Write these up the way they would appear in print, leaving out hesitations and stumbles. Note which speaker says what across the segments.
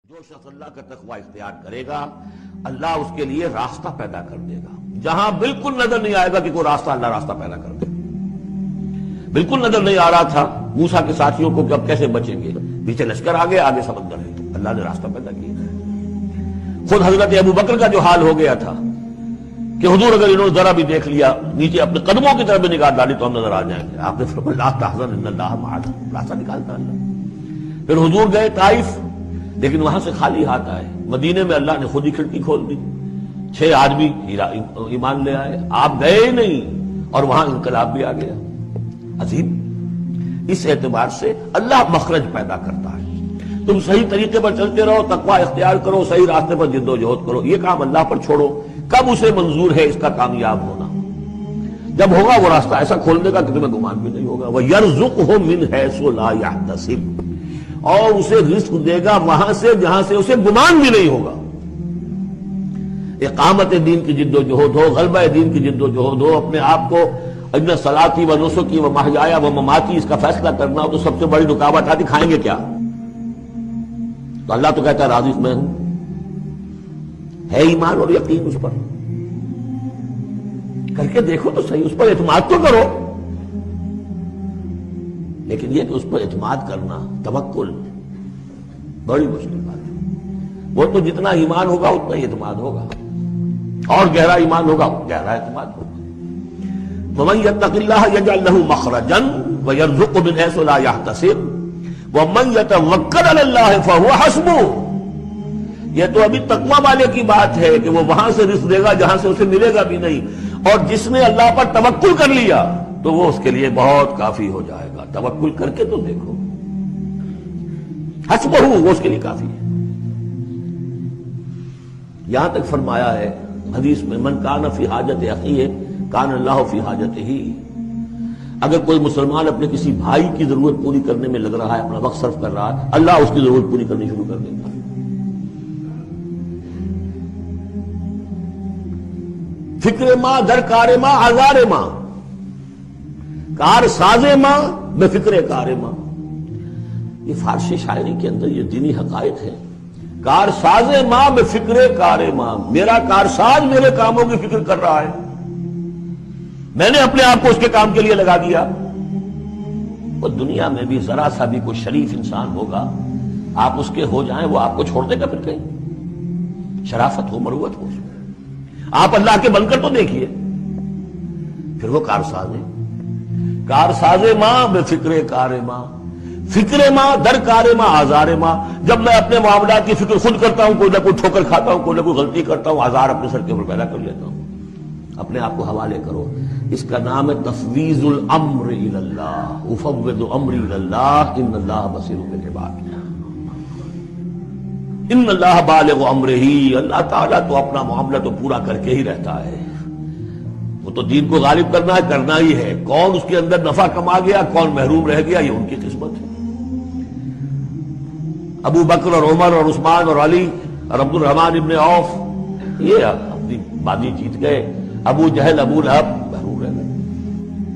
Speaker 1: جو شخص اللہ کا تقوی اختیار کرے گا اللہ اس کے لیے راستہ پیدا کر دے گا، جہاں بالکل نظر نہیں آئے گا کہ کوئی راستہ، اللہ راستہ پیدا کر دے گا۔ بالکل نظر نہیں آ رہا تھا موسیٰ کے ساتھیوں کو کہ اب کیسے بچیں گے، پیچھے لشکر آگے آگے سمندر ہے، اللہ نے راستہ پیدا کیا۔ خود حضرت ابو بکر کا جو حال ہو گیا تھا کہ حضور اگر انہوں نے ذرا بھی دیکھ لیا، نیچے اپنے قدموں کی طرف بھی نگاہ ڈالی تو ہم نظر آ جائیں گے، آپ نے فرمایا لا تحزن ان اللہ معنا، راستہ نکالتا اللہ۔ پھر حضور گئے طائف، لیکن وہاں سے خالی ہاتھ آئے۔ مدینے میں اللہ نے خود ہی کھڑکی کھول دی، 6 آدمی ایمان لے آئے، آپ گئے ہی نہیں اور وہاں انقلاب بھی آ گیا۔ عظیم، اس اعتبار سے اللہ مخرج پیدا کرتا ہے۔ تم صحیح طریقے پر چلتے رہو، تقوی اختیار کرو، صحیح راستے پر جد و جہد کرو، یہ کام اللہ پر چھوڑو۔ کب اسے منظور ہے اس کا کامیاب ہونا؟ جب ہوگا وہ راستہ ایسا کھول دے گا کہ تمہیں گمان بھی نہیں ہوگا۔ وَيَرْزُقْهُ مِنْ حَيْثُ لَا يَحْتَسِبُ، اور اسے رزق دے گا وہاں سے جہاں سے اسے گمان بھی نہیں ہوگا۔ اقامت دین کی جد و جہد ہو، غلبہ دین کی جد و جہد ہو، اپنے آپ کو ان صلاتی و نسکی و محیایا و مماتی اس کا فیصلہ کرنا ہو تو سب سے بڑی رکاوٹ آتی کھائیں گے کیا؟ تو اللہ تو کہتا ہے راضی میں ہوں، ہے ایمان اور یقین اس پر، کر کے دیکھو تو صحیح، اس پر اعتماد تو کرو۔ لیکن یہ کہ اس پر اعتماد کرنا، توکل، بڑی مشکل بات ہے۔ وہ تو جتنا ایمان ہوگا اتنا ہی اعتماد ہوگا، اور گہرا ایمان ہوگا گہرا اعتماد ہوگا۔ وَمَن يَتَّقِ اللَّهَ يَجْعَل لَّهُ مَخْرَجًا وَيَرْزُقْهُ مِنْ حَيْثُ لَا يَحْتَسِبُ وَمَن يَتَوَكَّلْ عَلَى اللَّهِ فَهُوَ حَسْبُهُ۔ یہ تو ابھی تقویٰ والے کی بات ہے کہ وہ وہاں سے رزق دے گا جہاں سے اسے ملے گا بھی نہیں، اور جس نے اللہ پر توکل کر لیا تو وہ اس کے لیے بہت کافی ہو جائے گا۔ توکل کر کے تو دیکھو، حسبہ وہ اس کے لیے کافی ہے۔ یہاں تک فرمایا ہے حدیث میں من کان فی حاجت اخیہ کان اللہ فی حاجتہ، اگر کوئی مسلمان اپنے کسی بھائی کی ضرورت پوری کرنے میں لگ رہا ہے، اپنا وقت صرف کر رہا ہے، اللہ اس کی ضرورت پوری کرنی شروع کر دیتا ہے۔ فکر ماں در کار ماں آزار ماں، کار ساز ماں بے فکر کار ماں، یہ فارسی شاعری کے اندر یہ دینی حقائق ہے۔ کار ساز ماں بے فکر کار ماں، میرا کارساز میرے کاموں کی فکر کر رہا ہے، میں نے اپنے آپ کو اس کے کام کے لیے لگا دیا۔ وہ دنیا میں بھی ذرا سا بھی کوئی شریف انسان ہوگا، آپ اس کے ہو جائیں وہ آپ کو چھوڑ دے گا پھر کہیں؟ شرافت ہو، مروت ہو، آپ اللہ کے بن کر تو دیکھیے، پھر وہ کارساز ہے۔ کارساز ماں بے فکر کار ماں، فکر ماں در کار ماں آزار ماں، جب میں اپنے معاملات کی فکر خود کرتا ہوں، کوئی نہ کوئی ٹھوکر کھاتا ہوں، کوئی نہ کوئی غلطی کرتا ہوں، آزار اپنے سر کے اوپر پیدا کر لیتا ہوں۔ اپنے آپ کو حوالے کرو، اس کا نام ہے تفویض الامر الی اللہ، افوض امری الی اللہ ان اللہ بصیر بالعباد۔ ان اللہ بالغ امرہ، اللہ تعالیٰ تو اپنا معاملہ تو پورا کر کے ہی رہتا ہے، وہ تو دین کو غالب کرنا ہی ہے۔ کون اس کے اندر نفع کما گیا، کون محروم رہ گیا، یہ ان کی قسمت ہے۔ ابو بکر اور عمر اور عثمان اور علی اور عبد الرحمن ابن عوف یہ اپنی بازی جیت گئے، ابو جہل ابو لہب محروم رہ گئے،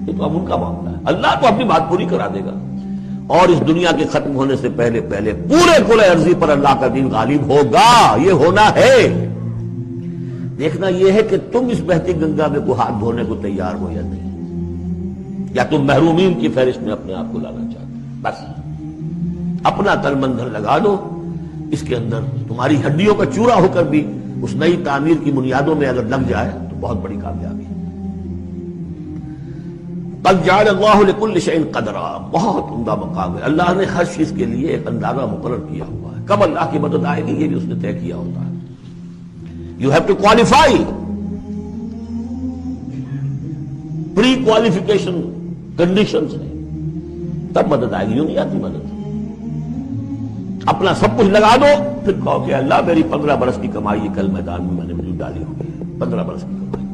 Speaker 1: یہ تو اب ان کا معاملہ ہے۔ اللہ تو اپنی بات پوری کرا دے گا، اور اس دنیا کے ختم ہونے سے پہلے پہلے پورے کل ارضی پر اللہ کا دین غالب ہوگا، یہ ہونا ہے۔ دیکھنا یہ ہے کہ تم اس بہتی گنگا میں کو ہاتھ دھونے کو تیار ہو یا نہیں، یا تم محرومین کی فہرست میں اپنے آپ کو لانا چاہتے ہو۔ بس اپنا تن من دھن لگا دو اس کے اندر، تمہاری ہڈیوں کا چورا ہو کر بھی اس نئی تعمیر کی بنیادوں میں اگر لگ جائے تو بہت بڑی کامیابی ہے۔ قد جعل اللہ لکل شیء قدرا، بہت عمدہ مقام ہے، اللہ نے ہر چیز کے لیے ایک اندازہ مقرر کیا ہوا ہے، کب اللہ کی مدد آئے گی یہ بھی اس نے طے کیا ہوتا ہے۔ You have to qualify، pre qualification conditions ہیں، تب مدد آئے گی، یوں نہیں آتی مدد۔ اپنا سب کچھ لگا دو پھر کہو کہ اللہ میری 15 برس کی کمائی کل میدان میں نے وجود ڈالی ہوگی، 15 برس کی کمائی،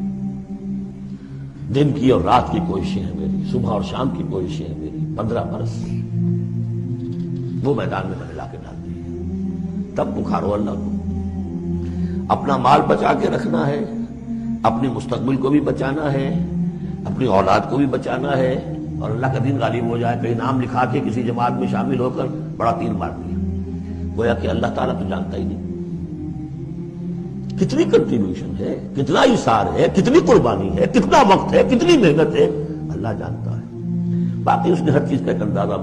Speaker 1: دن کی اور رات کی کوششیں ہیں میری، صبح اور شام کی کوششیں ہیں میری، 15 برس وہ میدان میں نے لا کے ڈال دی۔ تب پکارو اللہ کو۔ اپنا مال بچا کے رکھنا ہے، اپنی مستقبل کو بھی بچانا ہے، اپنی اولاد کو بھی بچانا ہے، اور اللہ کا دین غالب ہو جائے۔ کہیں نام لکھا کے کسی جماعت میں شامل ہو کر بڑا تیر مار دیا، گویا کہ اللہ تعالیٰ تو جانتا ہی نہیں کتنی کنٹریبیوشن ہے، کتنا ایثار ہے، کتنی قربانی ہے، کتنا وقت ہے، کتنی محنت ہے، اللہ جانتا ہے۔ باقی اس نے ہر چیز کا ایک اندازہ